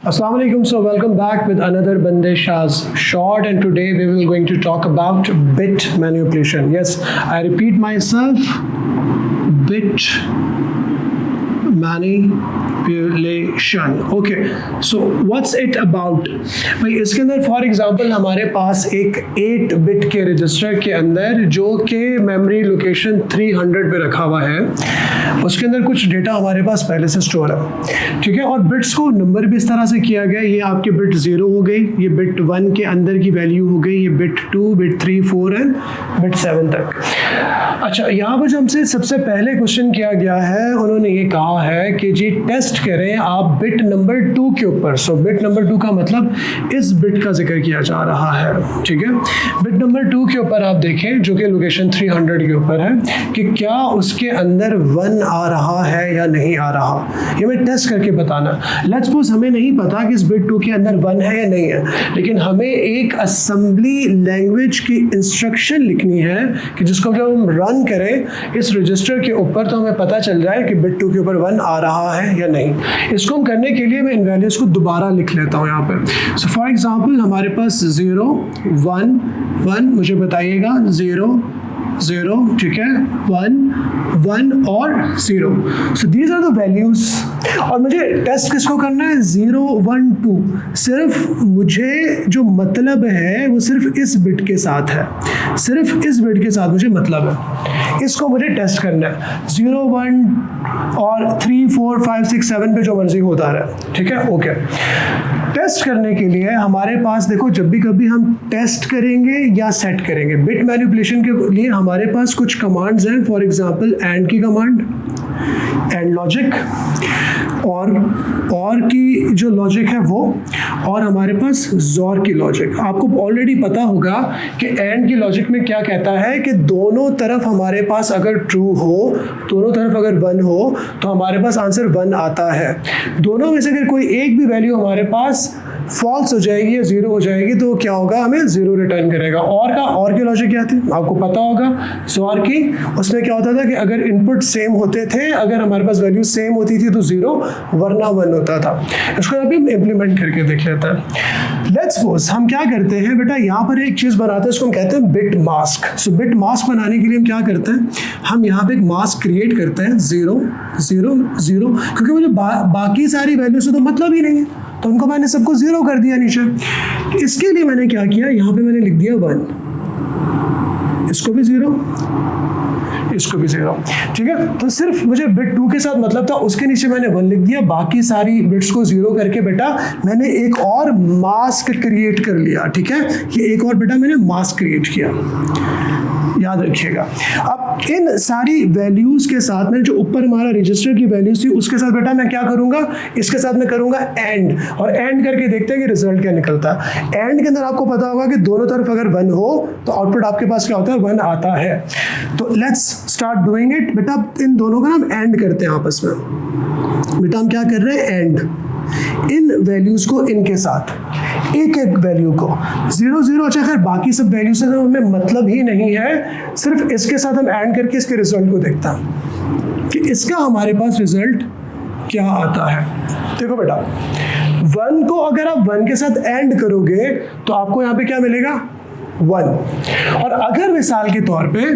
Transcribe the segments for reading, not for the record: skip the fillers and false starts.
Assalamu alaikum. So welcome back with another Bandeshah's short, and today we will going to talk about bit manipulation. Yes, I repeat myself, bit manipulation. Okay, so what's it about? भाई इसके अंदर for example हमारे पास एक 8 bit के register के अंदर जो कि मेमोरी लोकेशन 300 पे रखा हुआ है, उसके अंदर कुछ डेटा हमारे पास पहले से स्टोर है, ठीक है। और बिट्स को नंबर भी इस तरह से किया गया, ये आपके बिट 0 हो गई, ये बिट 1 के अंदर की वैल्यू हो गई, ये बिट 2, बिट 3, 4 एंड बिट 7 तक। अच्छा, यहाँ पर जो हमसे सबसे पहले क्वेश्चन किया गया है, उन्होंने ये कहा है कि जी टेस्ट करें आप बिट नंबर 2 के ऊपर। सो बिट नंबर 2 का मतलब इस बिट का जिक्र किया जा रहा है, ठीक है। बिट नंबर 2 के ऊपर आप देखें जो कि लोकेशन 300 के ऊपर है कि क्या उसके अंदर 1 आ रहा है या नहीं आ रहा, ये मैं टेस्ट करके बताना। लेट्स सपोज हमें नहीं पता कि इस बिट 2 के अंदर 1 है या नहीं है, लेकिन हमें एक असेंबली लैंग्वेज की इंस्ट्रक्शन लिखनी है कि जिसको जब हम रन करें इस रजिस्टर के ऊपर तो हमें पता चल जाए कि बिट 2 के ऊपर 1 आ रहा है या नहीं। इसको हम करने के लिए मैं इन वैल्यूज़ को दोबारा लिख लेता हूँ यहाँ पे। सो फॉर एग्जांपल हमारे पास 0, 1, 1, मुझे बताइएगा 0, 0, ठीक है, 1, 1 और 0। So these are the values. और मुझे टेस्ट किसको करना है? 0, 1, 2। सिर्फ मुझे जो मतलब है वो सिर्फ इस बिट के साथ है, सिर्फ इस बिट के साथ मुझे मतलब है, इसको मुझे टेस्ट करना है। 0, 1 और 3, 4, 5, 6, 7 पे जो मर्जी होता रहे, ठीक है, ओके। टेस्ट करने के लिए हमारे पास देखो, जब भी कभी हम टेस्ट करेंगे या सेट करेंगे बिट मैनिपुलेशन के लिए हमारे पास कुछ कमांड्स हैं। फॉर एग्जांपल एंड की कमांड, एंड लॉजिक, और की जो लॉजिक है वो, और हमारे पास जोर की लॉजिक। आपको ऑलरेडी पता होगा कि एंड की लॉजिक में क्या कहता है कि दोनों तरफ हमारे पास अगर ट्रू हो, दोनों तरफ अगर 1 हो तो हमारे पास आंसर 1 आता है। दोनों में से अगर कोई एक भी वैल्यू हमारे पास फॉल्स हो जाएगी या 0 हो जाएगी तो क्या होगा, हमें 0 रिटर्न करेगा। और की लॉजिक क्या थी आपको पता होगा, जोर की, उसमें क्या होता था कि अगर इनपुट सेम होते थे, अगर हमारे पास वैल्यू सेम होती थी तो 0 वरना 1 होता था। इसको अभी हम इम्प्लीमेंट करके देख लेते हैं। लेट्स सपोज हम क्या करते हैं बेटा, यहाँ पर एक चीज़ बनाते हैं, इसको हम कहते हैं बिट मास्क। सो बिट मास्क बनाने के लिए हम क्या करते हैं, हम यहाँ पे एक मास्क क्रिएट करते हैं 0, 0, 0, क्योंकि मुझे बाकी सारी वैल्यू से तो मतलब ही नहीं है, तो उनको मैंने सबको 0 कर दिया नीचे। इसके लिए मैंने क्या किया, यहाँ पे मैंने लिख दिया 1, इसको भी 0, इसको भी 0, ठीक है। तो सिर्फ मुझे बिट 2 के साथ मतलब था, उसके नीचे मैंने 1 लिख दिया, बाकी सारी बिट्स को 0 करके बेटा मैंने एक और मास्क क्रिएट कर लिया, ठीक है। ये एक और बेटा मैंने मास्क क्रिएट किया, याद रखिएगा। अब इन सारी वैल्यूज के साथ मैंने जो ऊपर हमारा रजिस्टर की वैल्यूज थी उसके साथ बेटा मैं क्या करूंगा, इसके साथ मैं करूंगा एंड, और एंड करके देखते हैं कि रिजल्ट क्या निकलता है। एंड के अंदर आपको पता होगा कि दोनों तरफ अगर 1 हो तो आउटपुट आपके पास क्या होता है, 1 आता है। तो लेट्स स्टार्ट डूइंग इट। बेटा इन दोनों का हम एंड करते हैं आपस में। बेटा हम क्या कर रहे हैं, एंड इन वैल्यूज को इनके साथ, एक एक वैल्यू को 0, 0। अच्छा, खैर बाकी सब वैल्यू से तो हमें मतलब ही नहीं है, सिर्फ इसके साथ हम ऐड करके इसके रिजल्ट को देखता हैं कि इसका हमारे पास रिजल्ट क्या आता है। देखो बेटा 1 को अगर आप 1 के साथ ऐड करोगे तो आपको यहाँ पे क्या मिलेगा, 1। और अगर मिसाल के तौर पे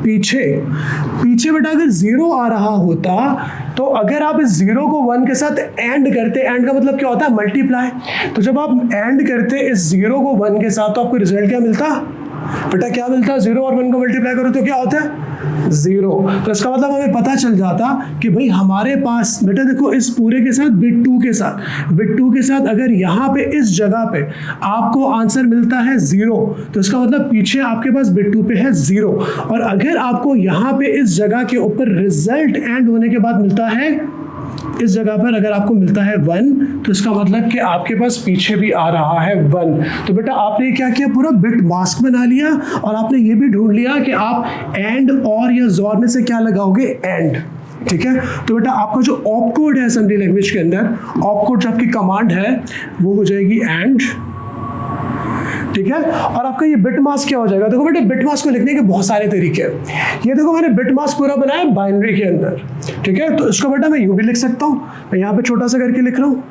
पीछे बेटा अगर 0 आ रहा होता तो अगर आप इस 0 को 1 के साथ एंड करते, एंड का मतलब क्या होता है, मल्टीप्लाई। तो जब आप एंड करते इस 0 को 1 के साथ तो आपको रिजल्ट क्या मिलता बेटा, क्या मिलता, 0 और 1 को मल्टीप्लाई करो तो क्या होता है, 0। तो इसका मतलब हमें पता चल जाता कि भाई हमारे पास बेटा देखो इस पूरे के साथ बिट 2 के साथ अगर यहाँ पे इस जगह पे आपको आंसर मिलता है 0 तो इसका मतलब पीछे आपके पास बिट 2 पे है 0। और अगर आपको यहाँ पे इस जगह के ऊपर रिजल्ट एंड होने के बाद मिलता है, इस जगह पर अगर आपको मिलता है 1 तो इसका मतलब कि आपके पास पीछे भी आ रहा है 1। तो बेटा आपने क्या किया, पूरा बिट मास्क बना लिया और आपने ये भी ढूंढ लिया कि आप एंड और या जोर में से क्या लगाओगे, एंड, ठीक है। तो बेटा आपका जो ऑप कोड है असेंबली लैंग्वेज के अंदर, ऑप कोड जो आपकी कमांड है वो हो जाएगी एंड, ठीक है। और आपका ये बिट मास्क क्या हो जाएगा, देखो बेटा बिट मास्क को लिखने के बहुत सारे तरीके हैं। ये देखो मैंने बिट मास्क पूरा बनाया बाइनरी के अंदर, ठीक है। तो इसको बेटा मैं यूं भी लिख सकता हूँ, मैं यहाँ पे छोटा सा करके लिख रहा हूँ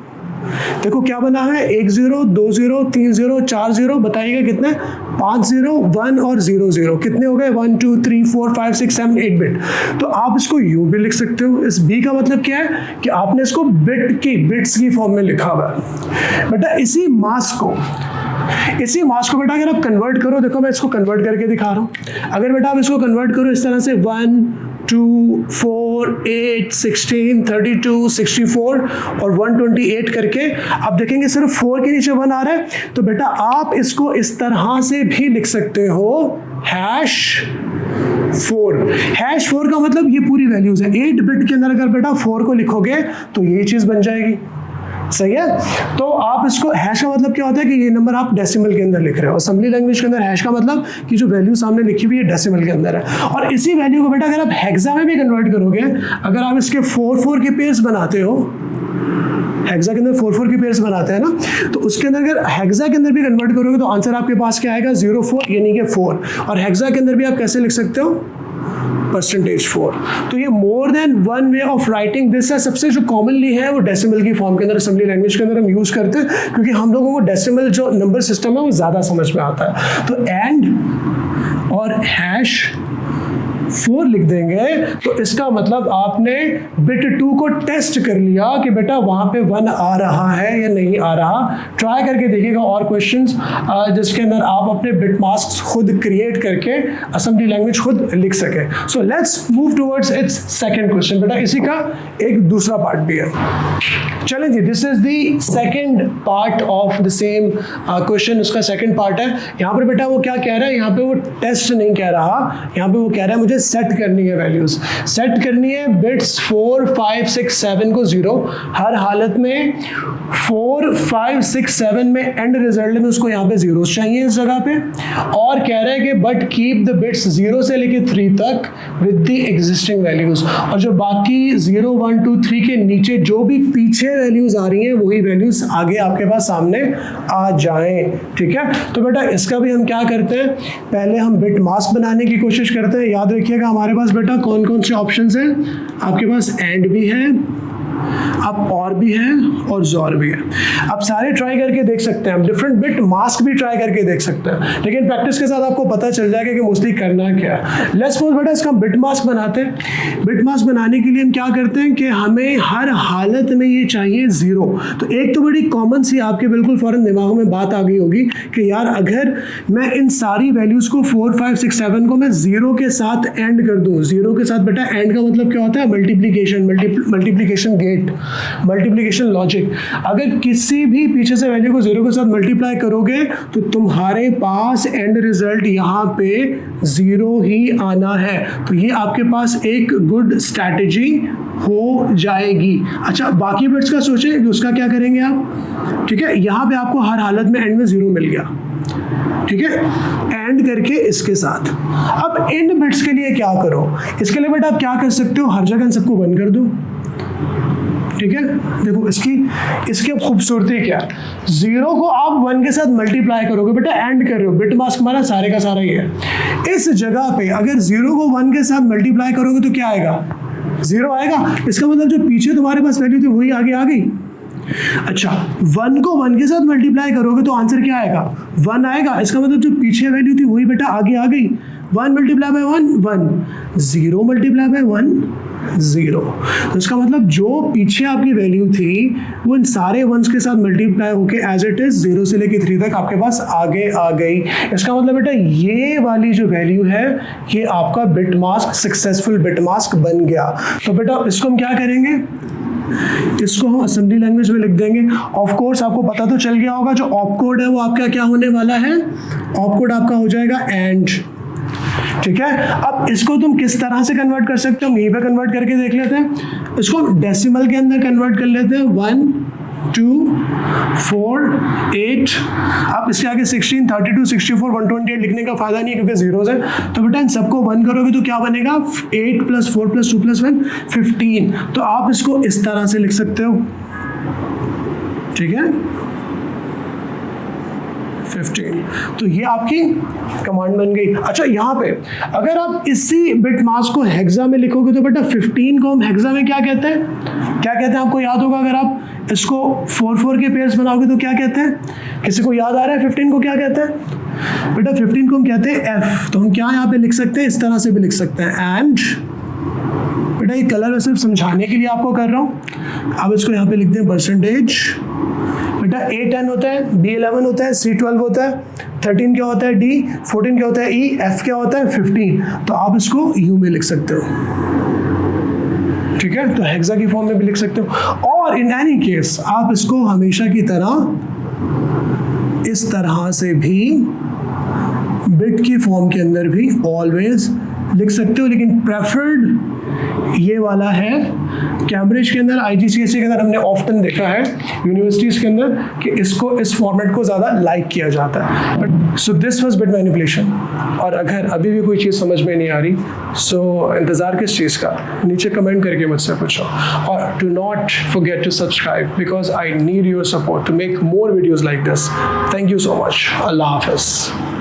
देखो क्या बना है, 1 0 2 0 3 0 4 0, बताइएगा कितने, 5 0 1 और 0 0, कितने हो गए, 1 2 3 4 5 6 7 8 बिट। तो आप इसको यूं भी लिख सकते हो। इस बी का मतलब क्या है कि आपने इसको बिट्स की फॉर्म में लिखा हुआ है। बेटा इसी मास को बेटा अगर आप कन्वर्ट करो, देखो मैं इसको कन्वर्ट करके दिखा रहा हूँ। अगर बेटा आप इसको कन्वर्ट करो इस तरह से 1 2 4 8 16 32 64 और 128 करके, आप देखेंगे सिर्फ 4 के नीचे 1 आ रहा है। तो बेटा आप इसको इस तरह से भी लिख सकते हो, #4 का मतलब ये पूरी वैल्यूज है। 8 बिट के अंदर अगर बेटा 4 को लिखोगे तो ये चीज बन जाएगी, सही है। तो आप इसको हैश का मतलब क्या होता है कि ये नंबर आप डेसिमल के अंदर लिख रहे हो। असेंबली लैंग्वेज के अंदर हैश का मतलब कि जो वैल्यू सामने लिखी हुई है डेसिमल के अंदर है। और इसी वैल्यू को बेटा अगर आप हेक्सा में भी कन्वर्ट करोगे, अगर आप इसके 4 के पेयर्स बनाते हो, हेक्सा के अंदर 4 के पेयर्स बनाते हैं ना, तो उसके अंदर अगर हेक्सा के अंदर भी कन्वर्ट करोगे तो आंसर आपके पास क्या आएगा, 04 यानी कि 4। और हेक्सा के अंदर भी आप कैसे लिख सकते हो, %4। तो ये more than one way of writing this है। सबसे जो कॉमनली है वो डेसिमल की फॉर्म के अंदर असेंबली लैंग्वेज के अंदर हम यूज करते हैं, क्योंकि हम लोगों को डेसिमल जो नंबर सिस्टम है वो ज़्यादा समझ में आता है। तो एंड और #4 लिख देंगे तो इसका मतलब आपने बिट 2 को टेस्ट कर लिया कि बेटा वहां पे 1 आ रहा है या नहीं आ रहा। ट्राई करके देखिएगा और क्वेश्चंस जिसके अंदर आप अपने बिट मास्क खुद क्रिएट करके असेंबली लैंग्वेज खुद लिख सके। So let's move towards its second question. बेटा इसी का एक दूसरा पार्ट भी है। चलें जी, this is the second part of the same question. उसका सेकंड पार्ट है। यहाँ पर बेटा वो क्या कह रहा है, यहाँ पे वो टेस्ट नहीं कह रहा, यहाँ पे वो कह रहा है मुझे सेट करनी है वैल्यूज, सेट करनी है बिट्स 4 5 6 7 को 0 हर हालत में। 4 5 6 7 में एंड रिजल्ट में उसको यहाँ पे जीरोस चाहिए इस जगह पे। और कह रहा है कि बट कीप द बिट्स 0 से लेके 3 तक विद द एग्जिस्टिंग वैल्यूज, और जो बाकी 0 1 2 3 के नीचे जो भी पीछे वैल्यूज आ रही हैं वही वैल्यूज आगे आपके पास सामने आ जाएं। ठीक है, तो बेटा इसका भी हम क्या करते हैं, पहले हम बिट मास्क बनाने की कोशिश करते हैं। याद रखिएगा हमारे पास बेटा कौन कौन से ऑप्शंस हैं, आपके पास एंड भी है, अब और भी है और जोर भी है। आप सारे ट्राई करके देख सकते हैं, हम डिफरेंट बिट मास्क भी ट्राई करके देख सकते हैं, लेकिन प्रैक्टिस के साथ आपको पता चल जाएगा कि मोस्टली करना क्या है। लेट्स सपोज बेटा इसका बिट मास्क बनाते हैं। बिट मास्क बनाने के लिए हम क्या करते हैं कि हमें हर हालत में ये चाहिए 0। तो एक तो बड़ी कॉमन सी आपके बिल्कुल फौरन दिमाग में बात आ गई होगी कि यार अगर मैं इन सारी वैल्यूज को 4 5 6 7 को मैं 0 के साथ एंड कर दूं, 0 के साथ बेटा एंड का मतलब क्या होता है, मल्टीप्लीकेशन गेट, मल्टीप्लिकेशन लॉजिक। अगर किसी भी पीछे से वैल्यू को 0 के साथ मल्टीप्लाई करोगे तो तुम्हारे पास एंड रिजल्ट यहाँ पे 0 ही आना है। तो ये आपके पास एक गुड स्ट्रैटेजी हो जाएगी। अच्छा बाकी बिट्स का सोचें कि उसका क्या करेंगे आप। ठीक है, यहाँ पे आपको हर हालत में एंड में 0 मिल गया, ठीक है, एंड करके इसके साथ। अब इन बिट्स के लिए क्या करो, इसके लिए बेटा आप क्या कर सकते हो, हर जगह इन सबको 1 कर दो। ठीक है, देखो इसकी खूबसूरती क्या, 0 को आप 1 के साथ मल्टीप्लाई करोगे, बेटा एंड कर रहे हो, बिट मास्क हमारा सारे का सारा ही है। इस जगह पे अगर 0 को 1 के साथ मल्टीप्लाई करोगे तो क्या आएगा, 0 आएगा। इसका मतलब जो पीछे तुम्हारे पास वैल्यू थी वही आगे आ गई। अच्छा 1 को 1 के साथ मल्टीप्लाई करोगे तो आंसर क्या आएगा, 1 आएगा। इसका मतलब जो पीछे वैल्यू थी वही बेटा आगे आ गई। 1 मल्टीप्लाई बाय 1 1, 0 मल्टीप्लाई बाय 1 0। तो इसका मतलब जो पीछे आपकी वैल्यू थी वो इन सारे वंस के साथ मल्टीप्लाई होके एज इट इज 0 से लेके 3 तक आपके पास आगे आ गई। इसका मतलब बेटा ये वाली जो वैल्यू है ये आपका bit mask, successful bit mask बन गया। तो बेटा इसको हम क्या करेंगे, इसको हम असेंबली लैंग्वेज में लिख देंगे। ऑफ कोर्स आपको पता तो चल गया होगा जो ऑप कोड है वो आपका क्या होने वाला है, ऑप कोड आपका हो जाएगा एंड। ठीक है, अब इसको तुम किस तरह से कन्वर्ट कर सकते हो, हम यहीं पे कन्वर्ट करके देख लेते हैं। इसको डेसिमल के अंदर कन्वर्ट कर लेते हैं, 1 2 4 8। अब इसके आगे 16 32 64 128 लिखने का फायदा नहीं है क्योंकि जीरोस है। तो बेटा इन सबको 1 करोगे तो क्या बनेगा, 8 + 4 + 2 + 1 15। तो आप इसको इस तरह से लिख सकते हो। ठीक है, 15। तो ये आपकी कमांड बन गई। अच्छा, यहाँ पे अगर आप इसी बिट मास्क को हेक्सा में लिखोगे तो बेटा 15 को हम हेक्सा में क्या कहते हैं, क्या कहते हैं आपको याद होगा? अगर आप इसको 4 के पेयर्स बनाओगे तो क्या कहते हैं? किसी को याद आ रहा है 15 को क्या कहते हैं? बेटा 15 को हम कहते हैं F। तो हम क्या यहाँ पे लिख सकते हैं? इस तरह से भी लिख सकते हैं। एंड बेटा ये कलर मैं सिर्फ समझाने के लिए आपको कर रहा हूँ। अब इसको यहाँ पे लिख दें परसेंटेज। बेटा A10 होता है, B11 होता है, C12 होता है, 13 क्या होता है? D, 14 क्या होता है? E, F क्या होता है? 15। तो आप इसको U में लिख सकते हो, ठीक है? तो हेक्सा की फॉर्म में भी लिख सकते हो। और इन एनी केस आप इसको हमेशा की तरह इस तरह से भी बिट की फॉर्म के अंदर भी ऑलवेज लिख सकते हो, लेकिन प्रेफर्ड ये वाला है। कैम्ब्रिज के अंदर, IGCSE के अंदर हमने ऑफ्टन देखा है यूनिवर्सिटीज़ के अंदर कि इसको, इस फॉर्मेट को ज़्यादा लाइक किया जाता है। But so this was bit manipulation. और अगर अभी भी कोई चीज़ समझ में नहीं आ रही, सो इंतज़ार किस चीज़ का? नीचे कमेंट करके मुझसे पूछो। और do not forget to subscribe because I need your support to make more videos like this. Thank you so much. अल्लाह हाफ़िज़।